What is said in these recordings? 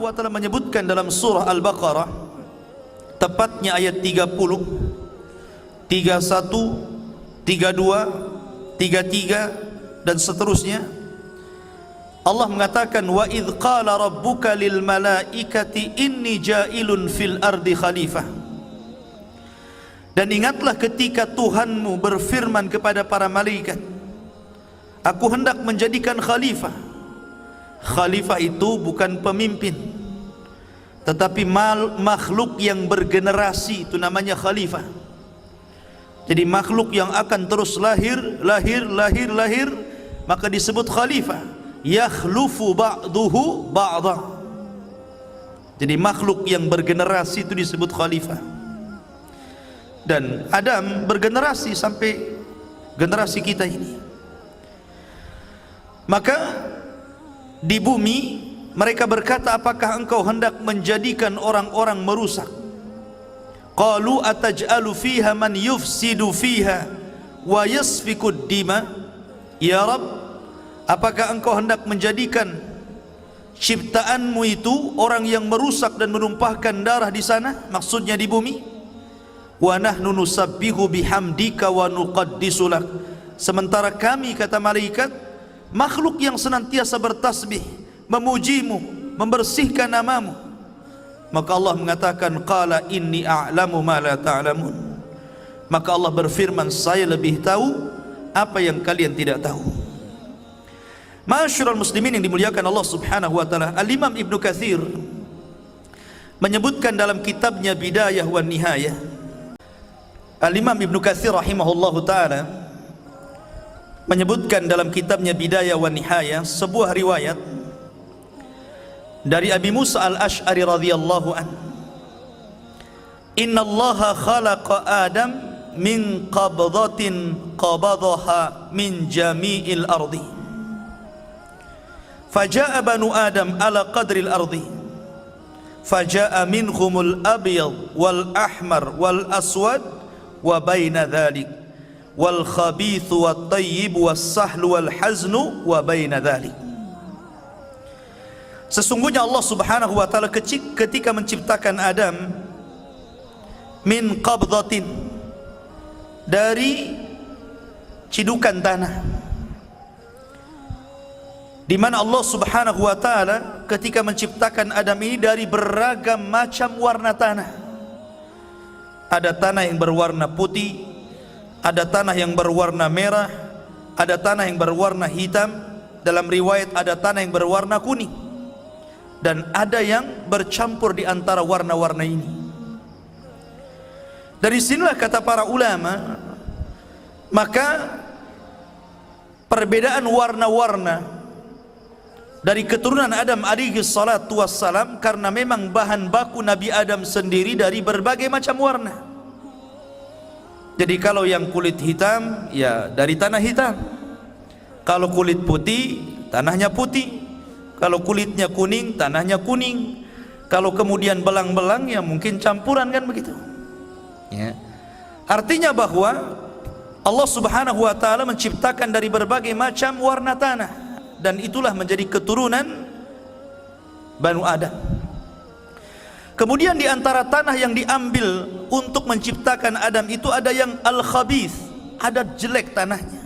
wa ta'ala menyebutkan dalam surah Al-Baqarah, tepatnya ayat 30, 31, 32, 33 dan seterusnya. Allah mengatakan, wa idh qala rabbuka lil malaikati inni ja'ilun fil ardi khalifah. Dan ingatlah ketika Tuhanmu berfirman kepada para malaikat, aku hendak menjadikan khalifah. Khalifah itu bukan pemimpin, tetapi makhluk yang bergenerasi, itu namanya khalifah. Jadi makhluk yang akan terus lahir, maka disebut khalifah. Yakhlufu ba'duhu ba'dha. Jadi makhluk yang bergenerasi itu disebut khalifah. Dan Adam bergenerasi sampai generasi kita ini. Maka di bumi mereka berkata, apakah engkau hendak menjadikan orang-orang merusak? Qalu ataj'alu fiha man yufsidu fiha wa yasfikud dima. Ya Rabb, apakah engkau hendak menjadikan ciptaanmu itu orang yang merusak dan menumpahkan darah di sana, maksudnya di bumi? Wa nahnu nusabbihu bihamdika wa nuqaddisu lak. Sementara kami, kata malaikat, makhluk yang senantiasa bertasbih, memujimu, membersihkan namamu. Maka Allah mengatakan, qala inni a'lamu ma la ta'lamun. Maka Allah berfirman, saya lebih tahu apa yang kalian tidak tahu. Ma'asyiral muslimin yang dimuliakan Allah Subhanahu wa taala, Al-Imam Ibnu Katsir menyebutkan dalam kitabnya Bidayah wan Nihayah. Al-Imam Ibnu Katsir rahimahullahu taala menyebutkan dalam kitabnya Bidayah wan Nihayah sebuah riwayat dari Abi Musa Al-Asy'ari radhiyallahu an. Innallaha khalaqa Adam min qabdatin qabadaha min jami'il ardi. Faja'a banu Adam ala qadril ardi. Faja'a minhumul abyad wal ahmar wal aswad wa baina dhalik wal khabith wat tayyib was sahl wal hazn wa baina dhalik. Sesungguhnya Allah Subhanahu wa taala ketika menciptakan Adam min qabdatin, dari cidukan tanah, di mana Allah Subhanahu wa taala ketika menciptakan Adam ini dari beragam macam warna tanah. Ada tanah yang berwarna putih, ada tanah yang berwarna merah, ada tanah yang berwarna hitam, dalam riwayat ada tanah yang berwarna kuning, dan ada yang bercampur di antara warna-warna ini. Dari sinilah kata para ulama, maka perbedaan warna-warna dari keturunan Adam alaihi salatu wassalam, karena memang bahan baku Nabi Adam sendiri dari berbagai macam warna. Jadi kalau yang kulit hitam, ya dari tanah hitam. Kalau kulit putih, tanahnya putih. Kalau kulitnya kuning, tanahnya kuning. Kalau kemudian belang-belang, ya mungkin campuran, kan begitu ya. Artinya bahwa Allah Subhanahu wa taala menciptakan dari berbagai macam warna tanah, dan itulah menjadi keturunan Banu Adam. Kemudian di antara tanah yang diambil untuk menciptakan Adam itu ada yang al-khabith, ada jelek tanahnya.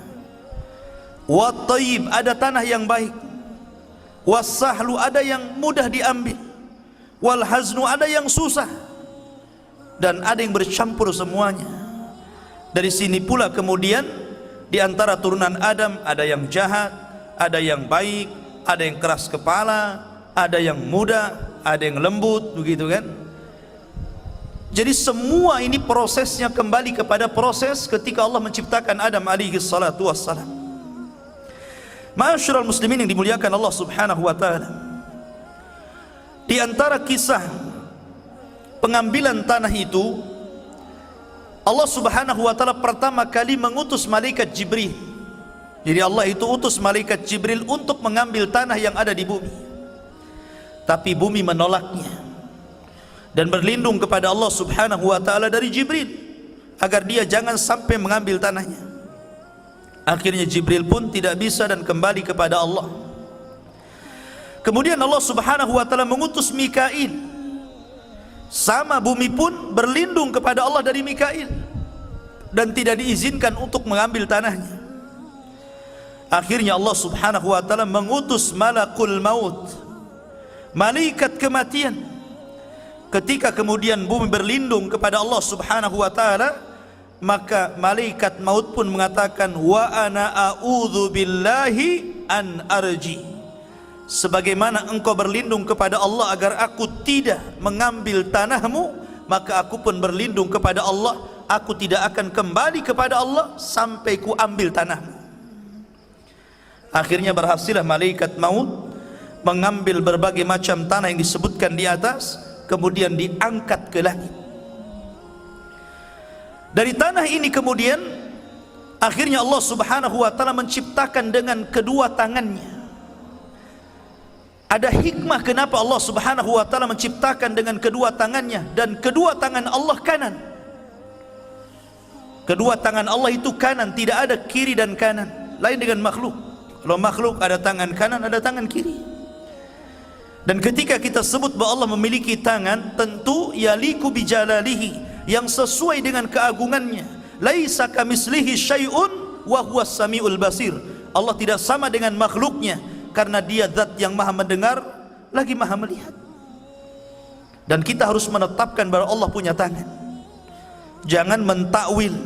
Wat tayyib, ada tanah yang baik. Was sahlu, ada yang mudah diambil. Wal haznu, ada yang susah. Dan ada yang bercampur semuanya. Dari sini pula kemudian di antara turunan Adam ada yang jahat, ada yang baik, ada yang keras kepala, ada yang muda, ada yang lembut, begitu kan. Jadi semua ini prosesnya kembali kepada proses ketika Allah menciptakan Adam alaihi salatu wassalam. Ma'asyiral muslimin yang dimuliakan Allah Subhanahu wa taala, di antara kisah pengambilan tanah itu, Allah Subhanahu wa taala pertama kali mengutus malaikat Jibril. Jadi Allah itu utus malaikat Jibril untuk mengambil tanah yang ada di bumi. Tapi bumi menolaknya dan berlindung kepada Allah Subhanahu wa taala dari Jibril agar dia jangan sampai mengambil tanahnya. Akhirnya Jibril pun tidak bisa dan kembali kepada Allah. Kemudian Allah Subhanahu wa taala mengutus Mikail. Sama bumi pun berlindung kepada Allah dari Mikail dan tidak diizinkan untuk mengambil tanahnya. Akhirnya Allah Subhanahu wa taala mengutus malakul maut, malaikat kematian. Ketika kemudian bumi berlindung kepada Allah Subhanahu wa taala, maka malaikat maut pun mengatakan, wa ana a'udzu billahi an arji. Sebagaimana engkau berlindung kepada Allah agar aku tidak mengambil tanahmu, maka aku pun berlindung kepada Allah, aku tidak akan kembali kepada Allah sampai ku ambil tanahmu. Akhirnya berhasillah malaikat maut mengambil berbagai macam tanah yang disebutkan di atas, kemudian diangkat ke langit. Dari tanah ini kemudian akhirnya Allah Subhanahu wa taala menciptakan dengan kedua tangannya. Ada hikmah kenapa Allah Subhanahu wa taala menciptakan dengan kedua tangannya, dan kedua tangan Allah kanan. Kedua tangan Allah itu kanan, tidak ada kiri dan kanan. Lain dengan makhluk. Kalau makhluk ada tangan kanan, ada tangan kiri. Dan ketika kita sebut bahwa Allah memiliki tangan, tentu yaliku bijalalihi, yang sesuai dengan keagungannya. Laisa kamislihi syai'un wa huwas samiul basir. Allah tidak sama dengan makhluknya, karena dia zat yang maha mendengar lagi maha melihat. Dan kita harus menetapkan bahwa Allah punya tangan. Jangan mentakwil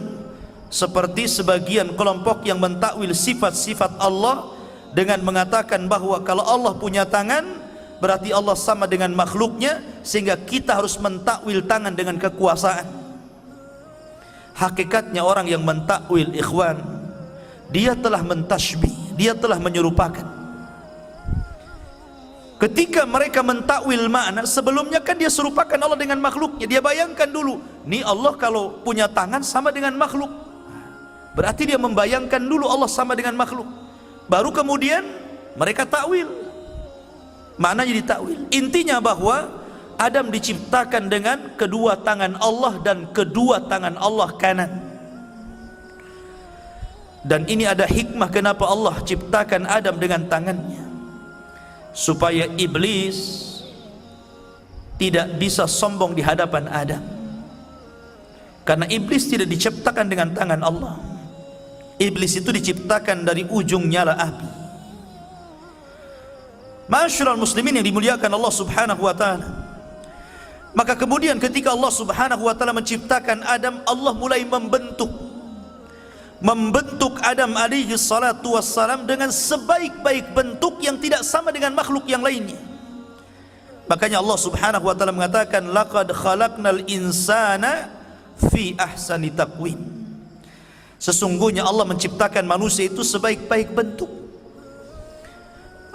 seperti sebagian kelompok yang mentakwil sifat-sifat Allah dengan mengatakan bahwa kalau Allah punya tangan berarti Allah sama dengan makhluknya, sehingga kita harus mentakwil tangan dengan kekuasaan. Hakikatnya orang yang mentakwil, ikhwan, dia telah mentasybih, dia telah menyerupakan. Ketika mereka mentakwil makna, sebelumnya kan dia serupakan Allah dengan makhluknya. Dia bayangkan dulu, nih Allah kalau punya tangan sama dengan makhluk, berarti dia membayangkan dulu Allah sama dengan makhluk. Baru kemudian mereka takwil, maknanya ditakwil. Intinya bahwa Adam diciptakan dengan kedua tangan Allah, dan kedua tangan Allah kanan. Dan ini ada hikmah kenapa Allah ciptakan Adam dengan tangannya, supaya iblis tidak bisa sombong di hadapan Adam. Karena iblis tidak diciptakan dengan tangan Allah. Iblis itu diciptakan dari ujung nyala api. Ma'asyiral muslimin yang dimuliakan Allah Subhanahu wa taala, maka kemudian ketika Allah Subhanahu wa taala menciptakan Adam, Allah mulai membentuk Adam alaihi salatu wassalam dengan sebaik-baik bentuk yang tidak sama dengan makhluk yang lainnya. Makanya Allah Subhanahu wa taala mengatakan, laqad khalaqnal insana fi ahsani taqwim. Sesungguhnya Allah menciptakan manusia itu sebaik-baik bentuk.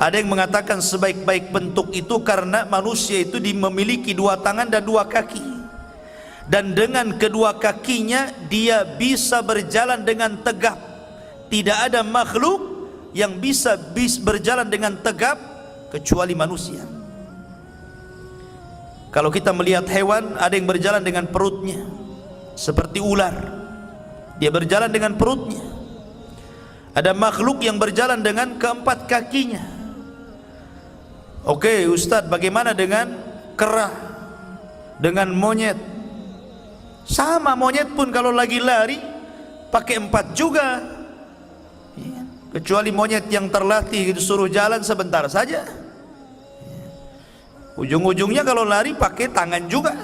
Ada yang mengatakan sebaik-baik bentuk itu karena manusia itu memiliki dua tangan dan dua kaki, dan dengan kedua kakinya dia bisa berjalan dengan tegap. Tidak ada makhluk yang bisa berjalan dengan tegap kecuali manusia. Kalau kita melihat hewan, ada yang berjalan dengan perutnya seperti ular, dia berjalan dengan perutnya. Ada makhluk yang berjalan dengan keempat kakinya. Oke Ustadz, bagaimana dengan kera, dengan monyet? Sama, monyet pun kalau lagi lari pakai empat juga, kecuali monyet yang terlatih disuruh jalan sebentar saja, ujung-ujungnya kalau lari pakai tangan juga.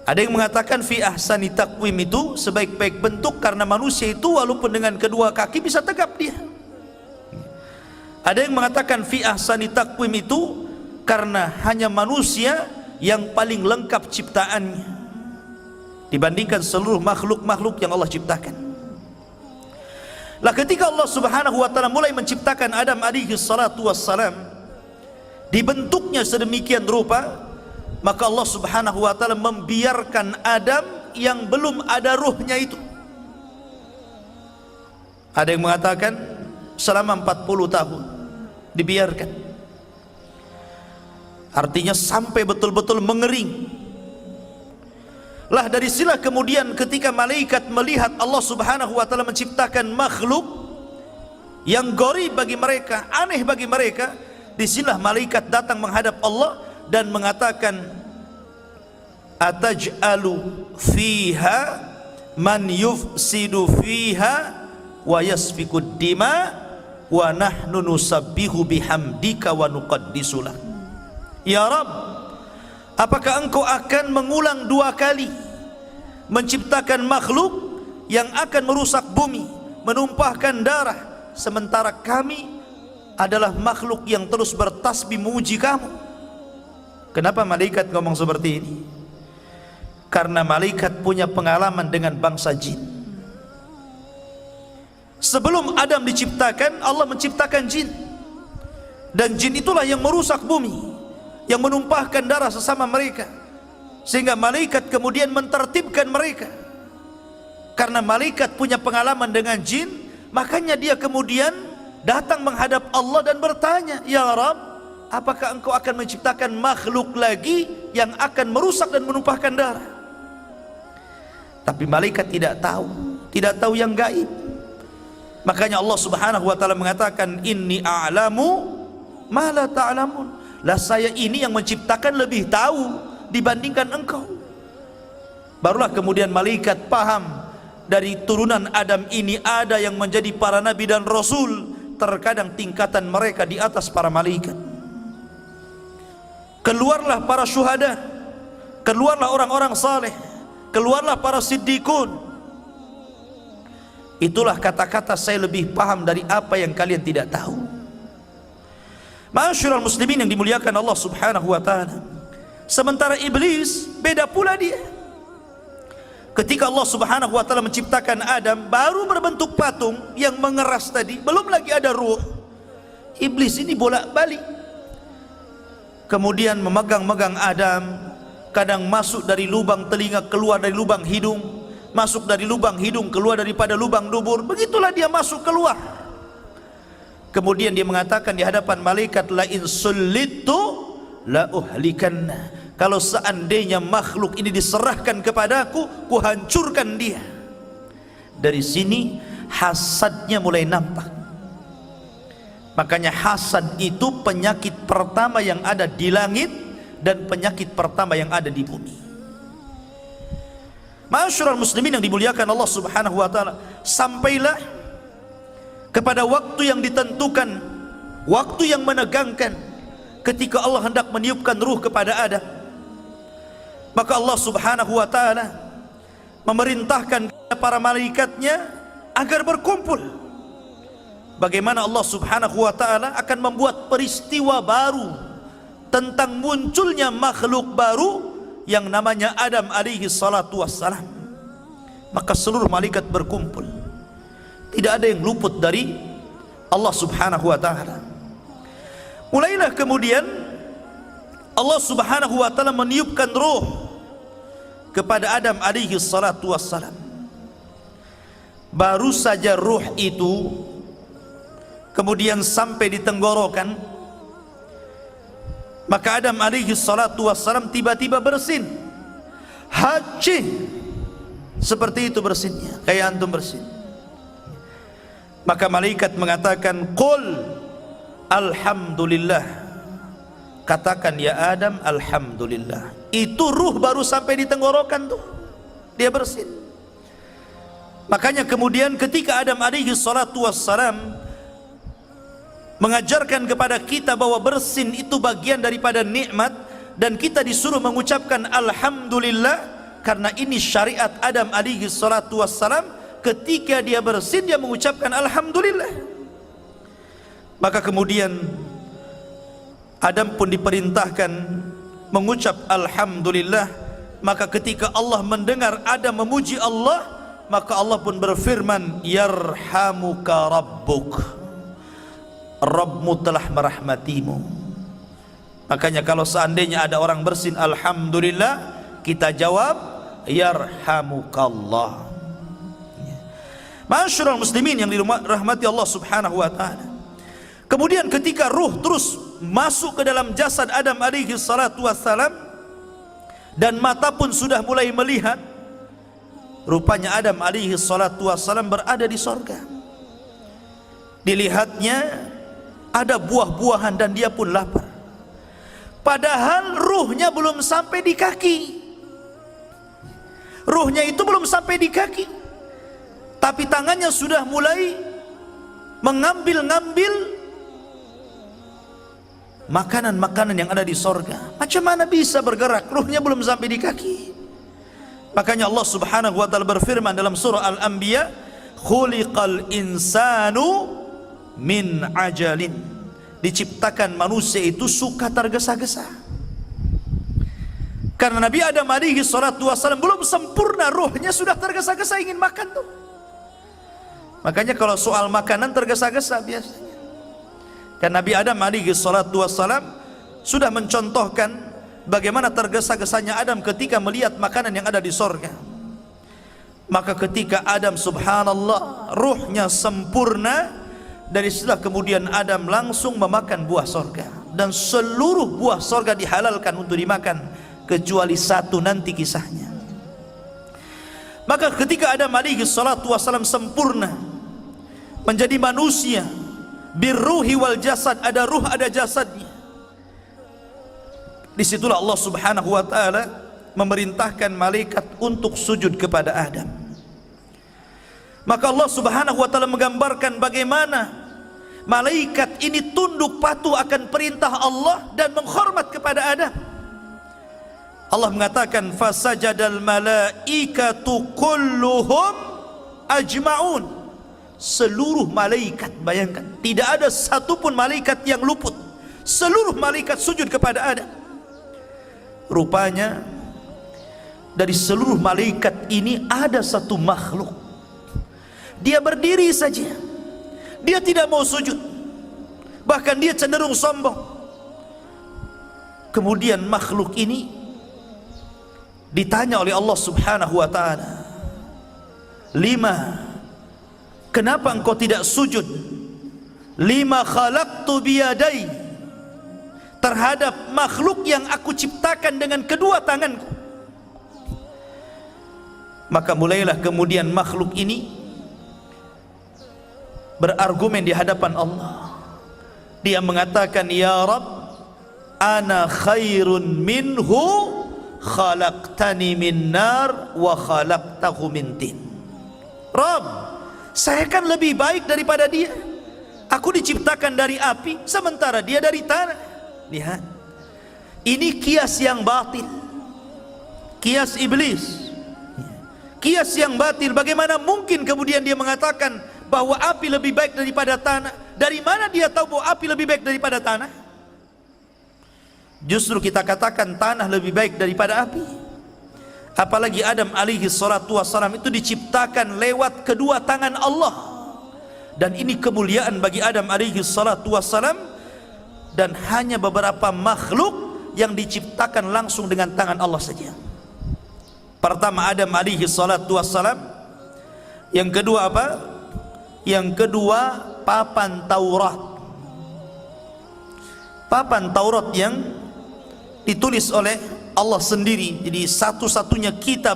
Ada yang mengatakan fi ahsani taqwim itu sebaik-baik bentuk karena manusia itu walaupun dengan kedua kaki bisa tegap dia. Ada yang mengatakan fi ahsani taqwim itu karena hanya manusia yang paling lengkap ciptaannya dibandingkan seluruh makhluk-makhluk yang Allah ciptakan. Lah ketika Allah Subhanahu wa taala mulai menciptakan Adam alaihi salatu wassalam, dibentuknya sedemikian rupa, maka Allah Subhanahu wa taala membiarkan Adam yang belum ada ruhnya itu. Ada yang mengatakan selama 40 tahun dibiarkan, artinya sampai betul-betul mengering. Lah dari sila kemudian ketika malaikat melihat Allah Subhanahu wa taala menciptakan makhluk yang gharib bagi mereka, aneh bagi mereka, disinilah malaikat datang menghadap Allah dan mengatakan, ataj'alu fiha man yufsidu fiha wa yasfikud dima wa nahnu nusabbihu bihamdika wa nuqaddisulah. Ya Rabb, apakah engkau akan mengulang 2 kali menciptakan makhluk yang akan merusak bumi, menumpahkan darah, sementara kami adalah makhluk yang terus bertasbih memuji kamu? Kenapa malaikat ngomong seperti ini? Karena malaikat punya pengalaman dengan bangsa jin. Sebelum Adam diciptakan, Allah menciptakan jin, dan jin itulah yang merusak bumi, yang menumpahkan darah sesama mereka, sehingga malaikat kemudian mentertibkan mereka. Karena malaikat punya pengalaman dengan jin, makanya dia kemudian datang menghadap Allah dan bertanya, ya Rabb, apakah engkau akan menciptakan makhluk lagi yang akan merusak dan menumpahkan darah? Tapi malaikat tidak tahu yang gaib. Makanya Allah Subhanahu wa taala mengatakan, inni a'lamu ma la ta'lamun. Lah saya ini yang menciptakan lebih tahu dibandingkan engkau. Barulah kemudian malaikat paham, dari turunan Adam ini ada yang menjadi para nabi dan rasul. Terkadang tingkatan mereka di atas para malaikat. Keluarlah para syuhada, keluarlah orang-orang saleh, keluarlah para siddiqun. Itulah kata-kata saya lebih paham dari apa yang kalian tidak tahu. Ma'asyiral muslimin yang dimuliakan Allah Subhanahu wa taala. Sementara iblis beda pula dia. Ketika Allah Subhanahu wa taala menciptakan Adam, baru berbentuk patung yang mengeras tadi, belum lagi ada ruh. Iblis ini bolak-balik. Kemudian memegang-megang Adam, kadang masuk dari lubang telinga, keluar dari lubang hidung, masuk dari lubang hidung, keluar daripada lubang dubur. Begitulah dia masuk keluar. Kemudian dia mengatakan di hadapan malaikat, la in sullitu la uhlikanna. Kalau seandainya makhluk ini diserahkan kepadaku, ku hancurkan dia. Dari sini hasadnya mulai nampak. Makanya hasad itu penyakit pertama yang ada di langit dan penyakit pertama yang ada di bumi. Ma'asyiral muslimin yang dimuliakan Allah Subhanahu wa taala, sampailah kepada waktu yang ditentukan, waktu yang menegangkan, ketika Allah hendak meniupkan ruh kepada Adam. Maka Allah Subhanahu wa taala memerintahkan kepada para malaikatnya agar berkumpul. Bagaimana Allah Subhanahu wa taala akan membuat peristiwa baru tentang munculnya makhluk baru yang namanya Adam alaihi salatu wassalam. Maka seluruh malaikat berkumpul. Tidak ada yang luput dari Allah Subhanahu wa taala. Mulailah kemudian Allah Subhanahu wa taala meniupkan ruh kepada Adam alaihi salatu wassalam. Baru saja ruh itu kemudian sampai di tenggorokan, maka Adam alaihi salatu wassalam tiba-tiba bersin. Haji, seperti itu bersinnya, kayak antum bersin. Maka malaikat mengatakan, qul alhamdulillah. Katakan ya Adam, alhamdulillah. Itu ruh baru sampai di tenggorokan tuh, dia bersin. Makanya kemudian ketika Adam alaihi salatu wassalam mengajarkan kepada kita bahwa bersin itu bagian daripada nikmat, dan kita disuruh mengucapkan alhamdulillah, karena ini syariat Adam alaihi salatu wassalam. Ketika dia bersin, dia mengucapkan alhamdulillah. Maka kemudian Adam pun diperintahkan mengucap alhamdulillah. Maka ketika Allah mendengar Adam memuji Allah, maka Allah pun berfirman, yarhamuka rabbuk, Rabbmu telah merahmatimu. Makanya kalau seandainya ada orang bersin alhamdulillah, kita jawab yarhamukallah. Ma'asyiral muslimin yang dirahmati Allah Subhanahu wa taala. Kemudian ketika ruh terus masuk ke dalam jasad Adam alaihi salatu wassalam, dan mata pun sudah mulai melihat, rupanya Adam alaihi salatu wassalam berada di sorga. Dilihatnya ada buah-buahan dan dia pun lapar. Padahal ruhnya belum sampai di kaki. Ruhnya itu belum sampai di kaki, tapi tangannya sudah mulai mengambil-ngambil makanan-makanan yang ada di sorga. Macam mana bisa bergerak? Ruhnya belum sampai di kaki. Makanya Allah subhanahu wa ta'ala berfirman dalam surah Al-Anbiya, khuliqal insanu min ajalin. Diciptakan manusia itu suka tergesa-gesa. Karena Nabi Adam alaihi salatu wassalam belum sempurna, ruhnya sudah tergesa-gesa ingin makan tuh. Makanya kalau soal makanan tergesa-gesa biasanya. Dan Nabi Adam alaihi salatu wassalam sudah mencontohkan bagaimana tergesa-gesanya Adam ketika melihat makanan yang ada di sorga. Maka ketika Adam subhanallah ruhnya sempurna, dari setelah kemudian Adam langsung memakan buah sorga. Dan seluruh buah sorga dihalalkan untuk dimakan kecuali satu, nanti kisahnya. Maka ketika Adam alaihi salatu wassalam sempurna menjadi manusia birruhi wal jasad, ada ruh ada jasadnya, disitulah Allah subhanahu wa ta'ala memerintahkan malaikat untuk sujud kepada Adam. Maka Allah subhanahu wa ta'ala menggambarkan bagaimana malaikat ini tunduk patuh akan perintah Allah dan menghormat kepada Adam. Allah mengatakan fasajadal malaikatu kulluhum ajma'un. Seluruh malaikat, bayangkan, tidak ada satupun malaikat yang luput. Seluruh malaikat sujud kepada Adam. Rupanya dari seluruh malaikat ini ada satu makhluk, dia berdiri saja, dia tidak mau sujud, bahkan dia cenderung sombong. Kemudian makhluk ini ditanya oleh Allah subhanahu wa ta'ala, lima, kenapa engkau tidak sujud? Lima khalaqtu biyadai, terhadap makhluk yang aku ciptakan dengan kedua tanganku. Maka mulailah kemudian makhluk ini berargumen di hadapan Allah. Dia mengatakan, ya Rabb, ana khairun minhu, khalaqtani min nar wa khalaqtahu min tin. Rabb, saya kan lebih baik daripada dia. Aku diciptakan dari api, sementara dia dari tanah. Lihat, ini kias yang batil, kias iblis, kias yang batil. Bagaimana mungkin kemudian dia mengatakan bahwa api lebih baik daripada tanah? Dari mana dia tahu bahwa api lebih baik daripada tanah? Justru kita katakan tanah lebih baik daripada api. Apalagi Adam alaihi salatu wassalam itu diciptakan lewat kedua tangan Allah, dan ini kemuliaan bagi Adam alaihi salatu wassalam. Dan hanya beberapa makhluk yang diciptakan langsung dengan tangan Allah saja. Pertama Adam alaihi salatu wassalam. Yang kedua apa? Yang kedua papan Taurat. Papan Taurat yang ditulis oleh Allah sendiri. Jadi satu-satunya kitab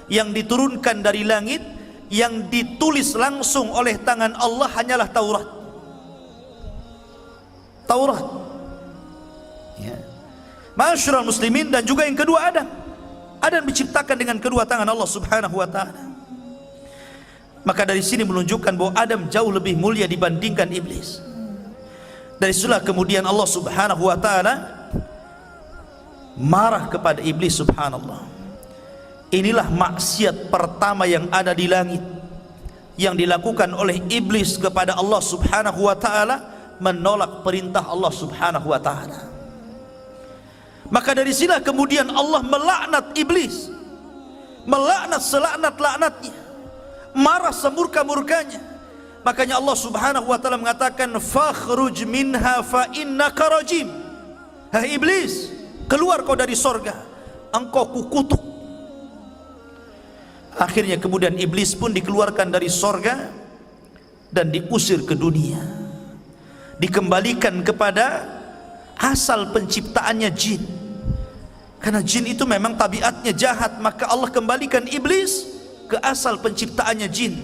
yang diturunkan dari langit yang ditulis langsung oleh tangan Allah hanyalah Taurat. Taurat, ya. Ma'asyiral muslimin, dan juga yang kedua Adam. Adam diciptakan dengan kedua tangan Allah subhanahu wa ta'ala. Maka dari sini menunjukkan bahwa Adam jauh lebih mulia dibandingkan iblis. Dari situlah kemudian Allah subhanahu wa ta'ala marah kepada iblis, subhanallah. Inilah maksiat pertama yang ada di langit, yang dilakukan oleh iblis kepada Allah subhanahu wa ta'ala, menolak perintah Allah subhanahu wa ta'ala. Maka dari sinilah kemudian Allah melaknat iblis, melaknat selaknat-laknatnya, marah semurka-murkanya. Makanya Allah subhanahu wa ta'ala mengatakan, fakhruj minha fa innaka rajim. Hai iblis, keluar kau dari sorga, engkau kukutuk. Akhirnya kemudian iblis pun dikeluarkan dari sorga dan diusir ke dunia, dikembalikan kepada asal penciptaannya, jin. Karena jin itu memang tabiatnya jahat, maka Allah kembalikan iblis ke asal penciptaannya, jin.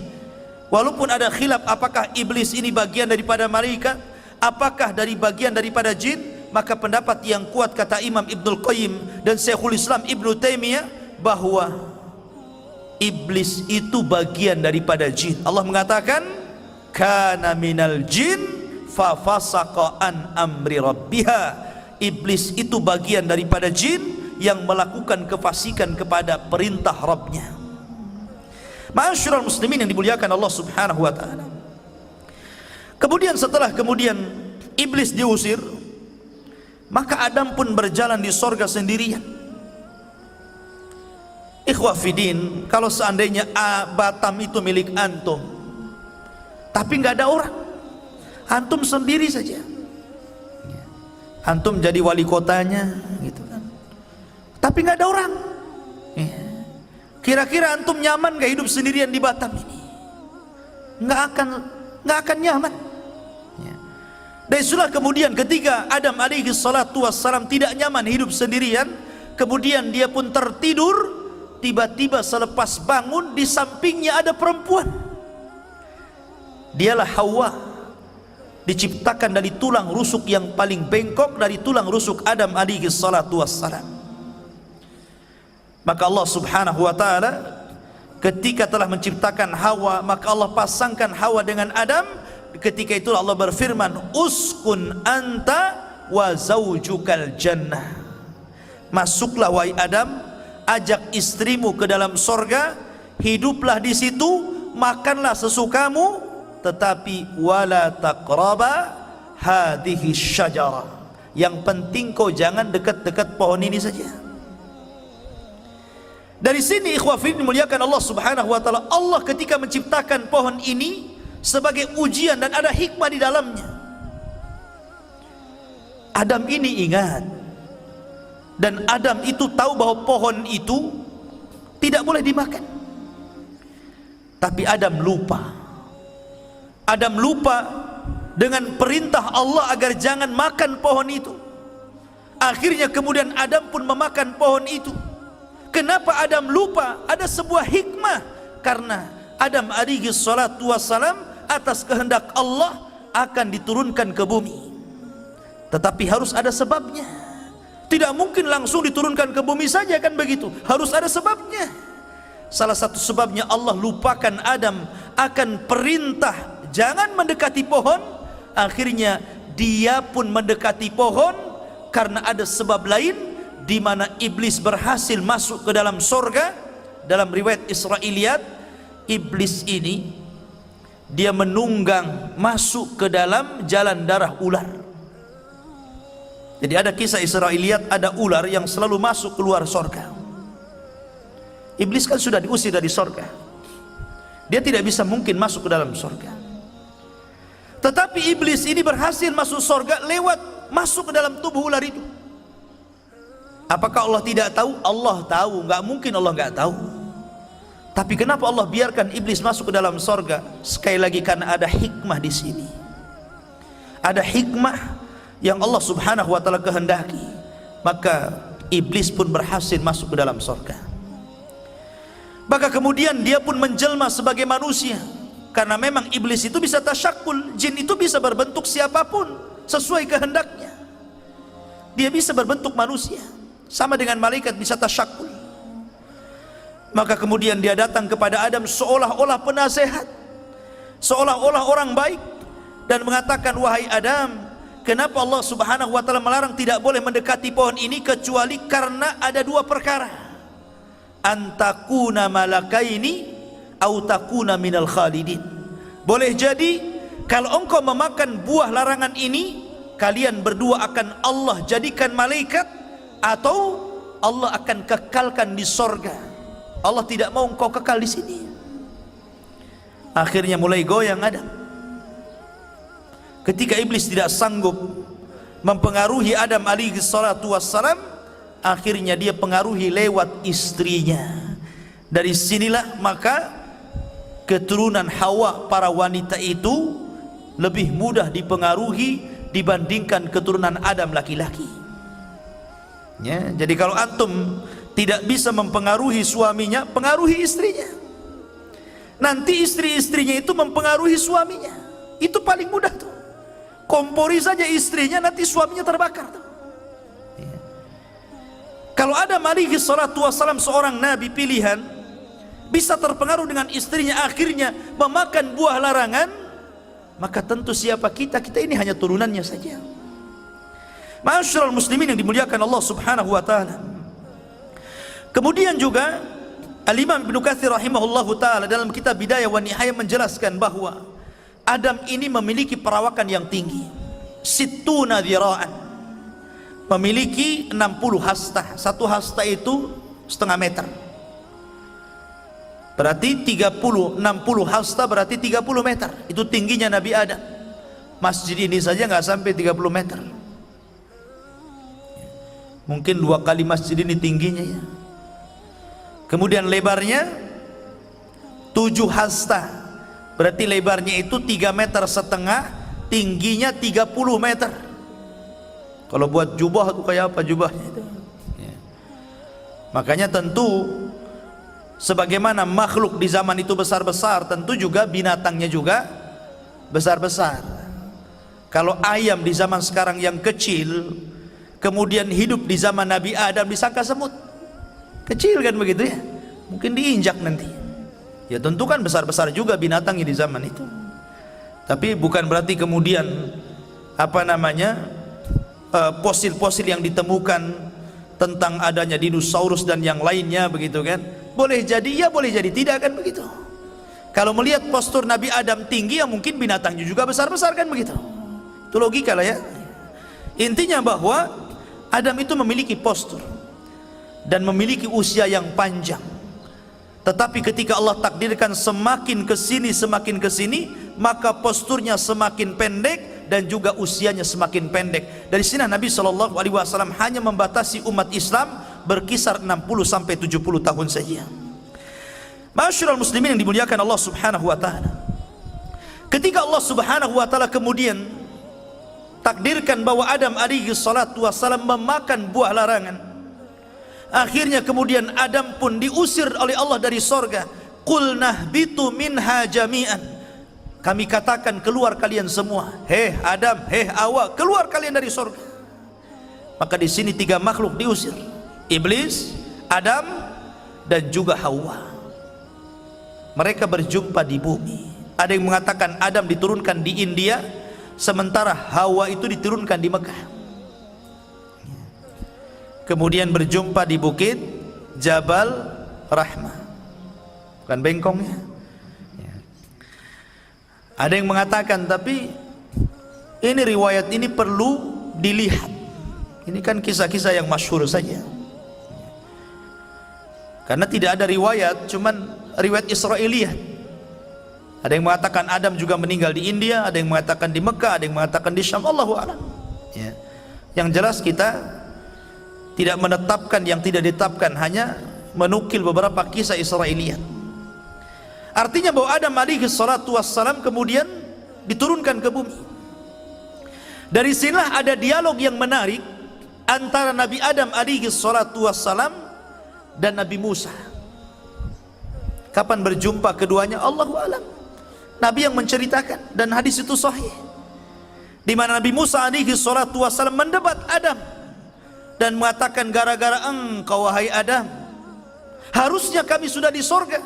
Walaupun ada khilaf apakah iblis ini bagian daripada malaikat apakah dari bagian daripada jin? Maka pendapat yang kuat kata Imam Ibnul Qayyim dan Syekhul Islam Ibnu Taimiyah bahwa iblis itu bagian daripada jin. Allah mengatakan kana minal jin fa fasaqa an amri rabbiha. Iblis itu bagian daripada jin yang melakukan kefasikan kepada perintah Rabbnya. Ma'asyiral muslimin yang dimuliakan Allah Subhanahu wa taala. Kemudian setelah iblis diusir, maka Adam pun berjalan di sorga sendirian. Ikhwah fidin, kalau seandainya Batam itu milik antum, tapi nggak ada orang, antum sendiri saja, antum jadi wali kotanya, gitu kan? Tapi nggak ada orang. Kira-kira antum nyaman gak hidup sendirian di Batam ini? Nggak akan nyaman. Dan itulah kemudian ketika Adam alaihi salatu wassalam tidak nyaman hidup sendirian, kemudian dia pun tertidur. Tiba-tiba selepas bangun di sampingnya ada perempuan. Dialah Hawa, diciptakan dari tulang rusuk yang paling bengkok dari tulang rusuk Adam alaihi salatu wassalam. Maka Allah Subhanahu wa taala ketika telah menciptakan Hawa, maka Allah pasangkan Hawa dengan Adam. Ketika itu Allah berfirman, uskun anta wa zaujukal jannah. Masuklah wahai Adam, ajak istrimu ke dalam sorga, hiduplah di situ, makanlah sesukamu, tetapi wala taqraba hadhihi syajarah. Yang penting kau jangan dekat-dekat pohon ini saja. Dari sini ikhwah fillah dimuliakan Allah Subhanahu wa taala, Allah ketika menciptakan pohon ini sebagai ujian dan ada hikmah di dalamnya. Adam ini ingat, dan Adam itu tahu bahwa pohon itu tidak boleh dimakan. Tapi Adam lupa. Adam lupa dengan perintah Allah agar jangan makan pohon itu. Akhirnya kemudian Adam pun memakan pohon itu. Kenapa Adam lupa? Ada sebuah hikmah. Karena Adam alaihi salatu wassalam atas kehendak Allah akan diturunkan ke bumi, tetapi harus ada sebabnya. Tidak mungkin langsung diturunkan ke bumi saja, kan begitu, harus ada sebabnya. Salah satu sebabnya Allah lupakan Adam akan perintah jangan mendekati pohon. Akhirnya dia pun mendekati pohon karena ada sebab lain, di mana iblis berhasil masuk ke dalam sorga. Dalam riwayat Israiliyat, iblis ini dia menunggang masuk ke dalam jalan darah ular. Jadi ada kisah Israiliyat, ada ular yang selalu masuk keluar sorga. Iblis kan sudah diusir dari sorga, dia tidak bisa mungkin masuk ke dalam sorga. Tetapi iblis ini berhasil masuk sorga lewat masuk ke dalam tubuh ular itu. Apakah Allah tidak tahu? Allah tahu, nggak mungkin Allah nggak tahu. Tapi kenapa Allah biarkan iblis masuk ke dalam sorga? Sekali lagi karena ada hikmah di sini. Ada hikmah yang Allah Subhanahu wa taala kehendaki. Maka iblis pun berhasil masuk ke dalam sorga. Maka kemudian dia pun menjelma sebagai manusia. Karena memang iblis itu bisa tasyakul, jin itu bisa berbentuk siapapun sesuai kehendaknya. Dia bisa berbentuk manusia, sama dengan malaikat bisa tasyakul. Maka kemudian dia datang kepada Adam seolah-olah penasehat, seolah-olah orang baik, dan mengatakan, wahai Adam, kenapa Allah Subhanahu wa taala melarang tidak boleh mendekati pohon ini kecuali karena ada dua perkara. Antakuna malakaini au takuna minal khalidin. Boleh jadi kalau engkau memakan buah larangan ini, kalian berdua akan Allah jadikan malaikat, atau Allah akan kekalkan di sorga. Allah tidak mau engkau kekal di sini. Akhirnya mulai goyang Adam. Ketika iblis tidak sanggup mempengaruhi Adam alaihi salatu wassalam, akhirnya dia pengaruhi lewat istrinya. Dari sinilah maka keturunan Hawa, para wanita itu lebih mudah dipengaruhi dibandingkan keturunan Adam laki-laki. Ya, jadi kalau antum tidak bisa mempengaruhi suaminya, pengaruhi istrinya. Nanti istri-istrinya itu mempengaruhi suaminya. Itu paling mudah tuh. kompori saja istrinya, nanti suaminya terbakar. Kalau Adam alaihi salatu wassalam seorang nabi pilihan, bisa terpengaruh dengan istrinya, akhirnya memakan buah larangan, maka tentu siapa kita? Kita ini hanya turunannya saja. Ma'asyiral muslimin yang dimuliakan Allah subhanahu wa ta'ala. Kemudian juga Al-Imam Ibnu Katsir rahimahullahu ta'ala dalam kitab Bidayah wa Nihayah menjelaskan bahwa Adam ini memiliki perawakan yang tinggi, sittuna dzira'an, memiliki 60 hasta. Satu hasta itu setengah meter, berarti 60 hasta berarti 30 meter. Itu tingginya Nabi Adam. Masjid ini saja nggak sampai 30 meter, mungkin 2 kali masjid ini tingginya ya. Kemudian lebarnya 7 hasta, berarti lebarnya itu 3,5 meter, tingginya 30 meter. Kalau buat jubah itu kayak apa jubahnya itu ya. Makanya tentu sebagaimana makhluk di zaman itu besar-besar, tentu juga binatangnya juga besar-besar. Kalau ayam di zaman sekarang yang kecil, kemudian hidup di zaman Nabi Adam disangka semut, kecil kan begitu ya, mungkin diinjak nanti. Ya tentu kan besar-besar juga binatangnya di zaman itu. Tapi bukan berarti kemudian fosil-fosil yang ditemukan tentang adanya dinosaurus dan yang lainnya begitu kan, boleh jadi ya, boleh jadi tidak kan begitu. Kalau melihat postur Nabi Adam tinggi, ya mungkin binatangnya juga besar-besar kan begitu. Itu logika lah ya. Intinya bahwa Adam itu memiliki postur dan memiliki usia yang panjang. Tetapi ketika Allah takdirkan semakin ke sini, maka posturnya semakin pendek dan juga usianya semakin pendek. Dari sini Nabi SAW hanya membatasi umat Islam berkisar 60 sampai 70 tahun saja. Ma'asyiral muslimin yang dimuliakan Allah Subhanahu wa taala. Ketika Allah Subhanahu wa taala kemudian takdirkan bahwa Adam alaihi salatu wassalam memakan buah larangan, akhirnya kemudian Adam pun diusir oleh Allah dari sorga. Qul nahbitu minha jami'an, kami katakan keluar kalian semua, hei Adam, hei Hawa, keluar kalian dari sorga. Maka di sini 3 makhluk diusir, iblis, Adam, dan juga Hawa. Mereka berjumpa di bumi. Ada yang mengatakan Adam diturunkan di India, sementara Hawa itu diturunkan di Mekah. Kemudian berjumpa di bukit Jabal Rahmah, bukan bengkongnya. Ada yang mengatakan, tapi ini riwayat ini perlu dilihat. Ini kan kisah-kisah yang masyhur saja. Karena tidak ada riwayat, cuman riwayat Israiliyat. Ada yang mengatakan Adam juga meninggal di India, ada yang mengatakan di Mekah, ada yang mengatakan di Syam, Allahu a'lam. Ya. Yang jelas kita tidak menetapkan yang tidak ditetapkan, hanya menukil beberapa kisah Israiliyat. Artinya bahwa Adam alaihi salatu wassalam kemudian diturunkan ke bumi. Dari sinilah ada dialog yang menarik antara Nabi Adam alaihi salatu wassalam dan Nabi Musa. Kapan berjumpa keduanya? Allahu a'lam. Nabi yang menceritakan, dan hadis itu sahih, di mana Nabi Musa alaihi salatu wassalam mendebat Adam dan mengatakan, gara-gara engkau wahai Adam, harusnya kami sudah di sorga,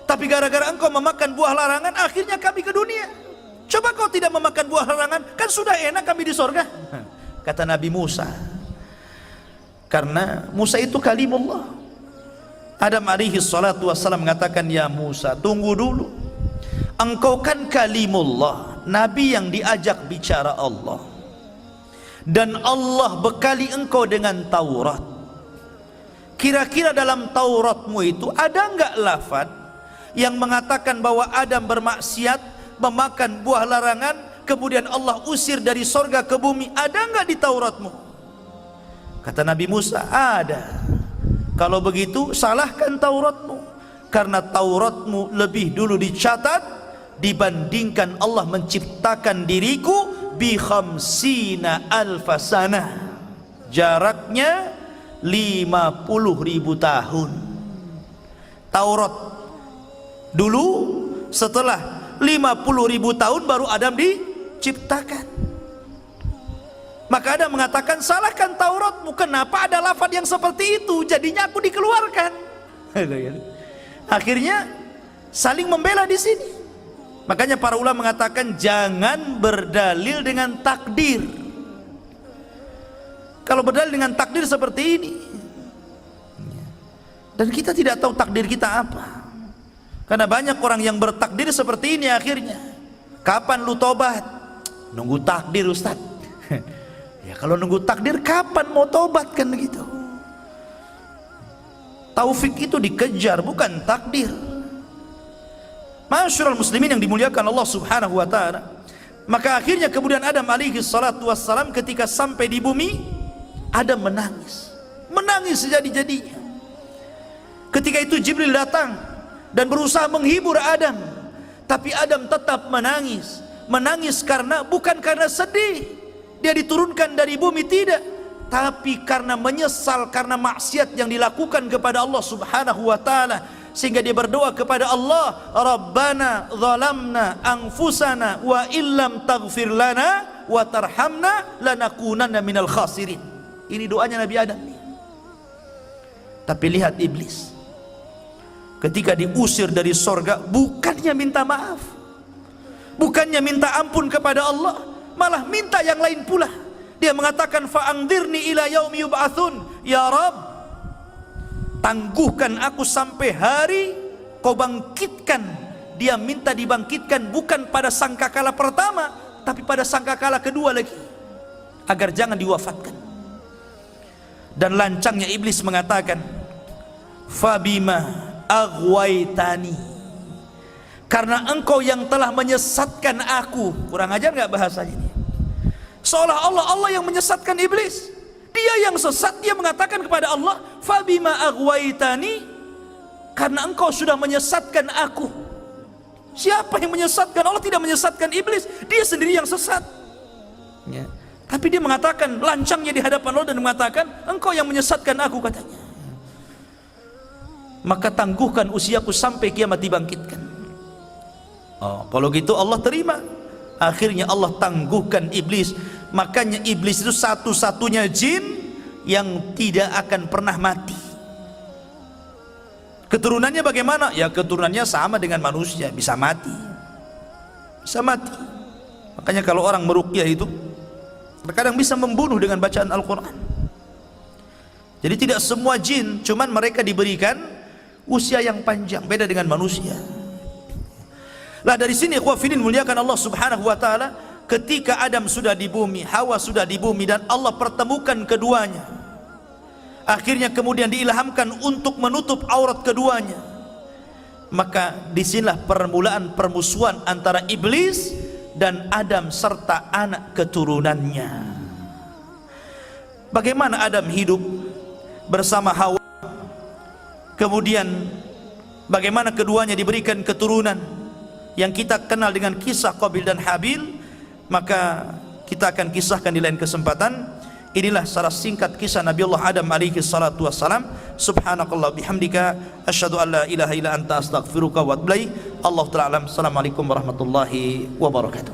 tapi gara-gara engkau memakan buah larangan, akhirnya kami ke dunia. Coba kau tidak memakan buah larangan, kan sudah enak kami di sorga. Kata Nabi Musa, karena Musa itu kalimullah. Adam alaihi salatu wassalam mengatakan, ya Musa, tunggu dulu, engkau kan kalimullah, Nabi yang diajak bicara Allah, dan Allah bekali engkau dengan Taurat. Kira-kira dalam Tauratmu itu ada enggak lafaz yang mengatakan bahwa Adam bermaksiat, memakan buah larangan, kemudian Allah usir dari sorga ke bumi? Ada enggak di Tauratmu? Kata Nabi Musa, ada. Kalau begitu salahkan Tauratmu, karena Tauratmu lebih dulu dicatat dibandingkan Allah menciptakan diriku bi khamsina alfasana, jaraknya 50.000 tahun. Taurat dulu, setelah 50.000 tahun baru Adam diciptakan. Maka Adam mengatakan, salahkan Tauratmu, kenapa ada lafaz yang seperti itu, jadinya aku dikeluarkan. Akhirnya saling membela di sini. Makanya para ulama mengatakan jangan berdalil dengan takdir. Kalau berdalil dengan takdir seperti ini, dan kita tidak tahu takdir kita apa. Karena banyak orang yang bertakdir seperti ini akhirnya. Kapan lu tobat? Nunggu takdir, Ustaz. Ya kalau nunggu takdir, kapan mau tobat, kan begitu. Taufik itu dikejar, bukan takdir. Masyarul muslimin yang dimuliakan Allah subhanahu wa ta'ala. Maka akhirnya kemudian Adam alaihi salatu wassalam ketika sampai di bumi, Adam menangis. Menangis sejadi-jadinya. Ketika itu Jibril datang dan berusaha menghibur Adam, tapi Adam tetap menangis. Menangis karena, bukan karena sedih dia diturunkan dari bumi, tidak, tapi karena menyesal karena maksiat yang dilakukan kepada Allah subhanahu wa ta'ala. Sehingga dia berdoa kepada Allah, Rabbana zalamna anfusana wa illam taghfir lana wa tarhamna lanakunanna minal khasirin. Ini doanya Nabi Adam. Tapi lihat iblis, ketika diusir dari sorga, bukannya minta maaf, bukannya minta ampun kepada Allah, malah minta yang lain pula. Dia mengatakan, fa'angdirni ila yaumi yub'atsun, ya Rabb, tangguhkan aku sampai hari kau bangkitkan. Dia minta dibangkitkan bukan pada sangkakala pertama, tapi pada sangkakala kedua lagi, agar jangan diwafatkan. Dan lancangnya iblis mengatakan, fabima aghwaitani, karena engkau yang telah menyesatkan aku. Kurang ajar nggak bahasanya ini? Seolah-olah Allah yang menyesatkan iblis. Dia yang sesat, dia mengatakan kepada Allah, fabima aghwaitani, karena engkau sudah menyesatkan aku. Siapa yang menyesatkan? Allah tidak menyesatkan iblis, dia sendiri yang sesat. Ya. Tapi dia mengatakan, lancangnya di hadapan Allah dan mengatakan, engkau yang menyesatkan aku, katanya. Maka tangguhkan usiaku sampai kiamat dibangkitkan. Oh, kalau gitu Allah terima. Akhirnya Allah tangguhkan iblis. Makanya iblis itu satu-satunya jin yang tidak akan pernah mati. Keturunannya bagaimana? Ya keturunannya sama dengan manusia, bisa mati. Bisa mati. Makanya kalau orang meruqyah itu terkadang bisa membunuh dengan bacaan Al-Quran. Jadi tidak semua jin, cuman mereka diberikan usia yang panjang, beda dengan manusia. Lah dari sini ikhwafidin muliakan Allah subhanahu wa ta'ala, ketika Adam sudah di bumi, Hawa sudah di bumi, dan Allah pertemukan keduanya, akhirnya kemudian diilhamkan untuk menutup aurat keduanya, maka disinilah permulaan permusuhan antara iblis dan Adam serta anak keturunannya. Bagaimana Adam hidup bersama Hawa, kemudian bagaimana keduanya diberikan keturunan yang kita kenal dengan kisah Qabil dan Habil, maka kita akan kisahkan di lain kesempatan. Inilah secara singkat kisah Nabi Allah Adam alaihi salatu wassalam. Subhanakallah bihamdika asyhadu an la ilaha illa anta astaghfiruka wa atubu ilaik. Allah ta'ala alam. Assalamualaikum warahmatullahi wabarakatuh.